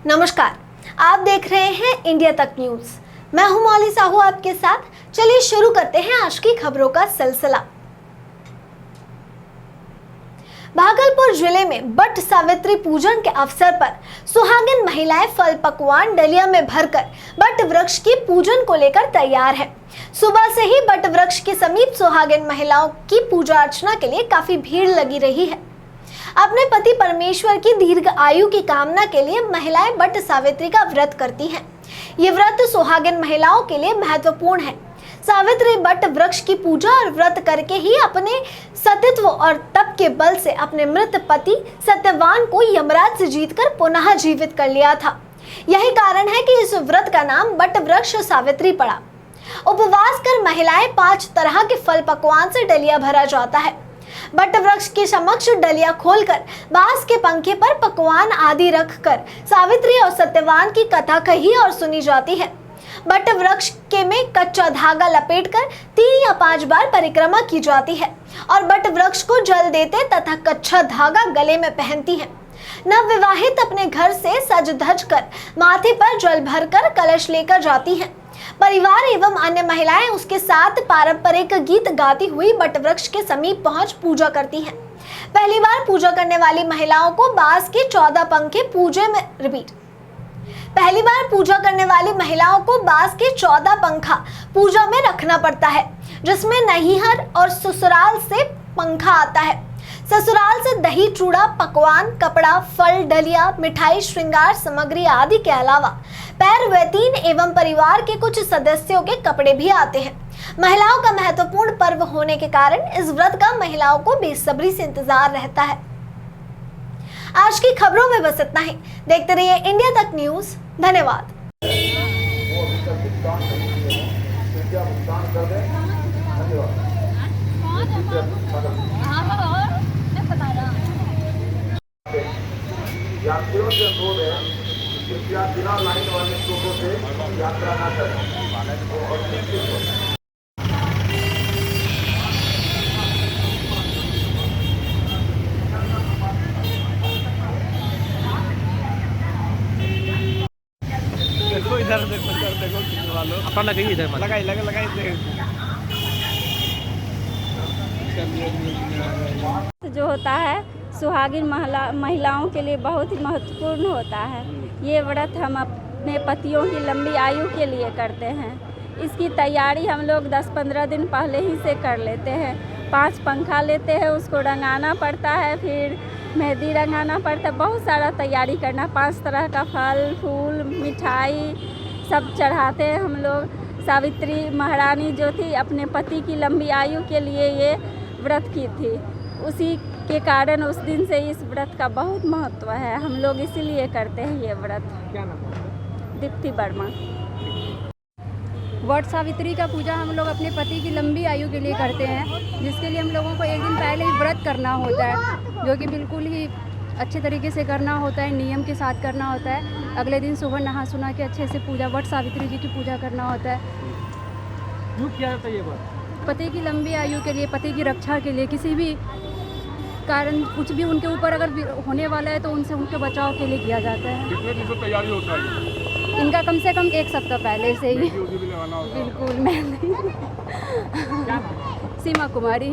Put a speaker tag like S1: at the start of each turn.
S1: नमस्कार, आप देख रहे हैं इंडिया तक न्यूज। मैं हूं मौली साहू आपके साथ। चलिए शुरू करते हैं आज की खबरों का सिलसिला। भागलपुर जिले में बट सावित्री पूजन के अवसर पर सुहागिन महिलाएं फल पकवान डलिया में भरकर बट वृक्ष की पूजन को लेकर तैयार है। सुबह से ही बट वृक्ष के समीप सुहागिन महिलाओं की पूजा अर्चना के लिए काफी भीड़ लगी रही है। अपने पति परमेश्वर की दीर्घ आयु की कामना के लिए महिलाएं बट सावित्री का व्रत करती हैं। ये व्रत सुहागिन महिलाओं के लिए महत्वपूर्ण है। सावित्री बट वृक्ष की पूजा और व्रत करके ही अपने सतीत्व और तप के बल से अपने मृत पति सत्यवान को यमराज से जीतकर पुनः जीवित कर लिया था। यही कारण है कि इस व्रत का नाम बट वृक्ष सावित्री पड़ा। उपवास कर महिलाएं 5 तरह के फल पकवान से डलिया भरा जाता है। बट वृक्ष के समक्ष डलिया खोलकर बांस के पंखे पर पकवान आदि रखकर सावित्री और सत्यवान की कथा कही और सुनी जाती है। बट वृक्ष के में कच्चा धागा लपेटकर 3 या 5 बार परिक्रमा की जाती है और बट वृक्ष को जल देते तथा कच्चा धागा गले में पहनती है। नवविवाहित अपने घर से सज धज कर माथे पर जल भरकर कलश लेकर जाती हैं। परिवार एवं अन्य महिलाएं उसके साथ पारंपरिक गीत गाती हुई बट वृक्ष के समीप पहुंच पूजा करती हैं। पहली बार पूजा करने वाली महिलाओं को बांस के 14 पंखे पहली बार पूजा करने वाली महिलाओं को बांस के 14 पंखा पूजा में रखना पड़ता है, जिसमें नैहर और ससुराल से पंखा आता है। ससुराल से दही चूड़ा पकवान कपड़ा फल डलिया मिठाई श्रृंगार सामग्री आदि के अलावा पैर व्यतीन एवं परिवार के कुछ सदस्यों के कपड़े भी आते हैं। महिलाओं का महत्वपूर्ण पर्व होने के कारण इस व्रत का महिलाओं को बेसब्री से इंतजार रहता है। आज की खबरों में बस इतना ही। देखते रहिए इंडिया तक न्यूज। धन्यवाद।
S2: यात्रियों से अनुरोध है कि कृपया बिना लाइन वाले टोटो से यात्रा न करें।
S3: देखो इधर देखो वालों अपना लगाइए इधर लगाई
S4: जो होता है सुहागिन महिलाओं के लिए बहुत ही महत्वपूर्ण होता है। ये व्रत हम अपने पतियों की लंबी आयु के लिए करते हैं। इसकी तैयारी हम लोग 10-15 दिन पहले ही से कर लेते हैं। 5 पंखा लेते हैं, उसको रंगाना पड़ता है, फिर मेहंदी रंगाना पड़ता है, बहुत सारा तैयारी करना। 5 तरह का फल फूल मिठाई सब चढ़ाते हैं हम लोग। सावित्री महारानी जो थी अपने पति की लंबी आयु के लिए ये व्रत की थी, उसी के कारण उस दिन से इस व्रत का बहुत महत्व है। हम लोग इसीलिए करते हैं ये व्रत।
S3: क्या नाम है?
S4: दीप्ति वर्मा।
S5: वट सावित्री का पूजा हम लोग अपने पति की लंबी आयु के लिए करते हैं, जिसके लिए हम लोगों को एक दिन पहले ही व्रत करना होता है, जो कि बिल्कुल ही अच्छे तरीके से करना होता है, नियम के साथ करना होता है। अगले दिन सुबह नहा सुना के अच्छे से पूजा वट सावित्री जी की पूजा करना होता है।
S3: क्यों किया जाता है ये व्रत?
S5: पति की लंबी आयु के लिए, पति की रक्षा के लिए, किसी भी कारण कुछ भी उनके ऊपर अगर होने वाला है तो उनसे उनके बचाव के लिए किया जाता है।
S2: कितने दिन से तैयारी होता है?
S5: इनका कम से कम 1 सप्ताह पहले से ही।
S2: बिल्कुल मैं
S5: बिल्कुल मैं नहीं। सीमा कुमारी।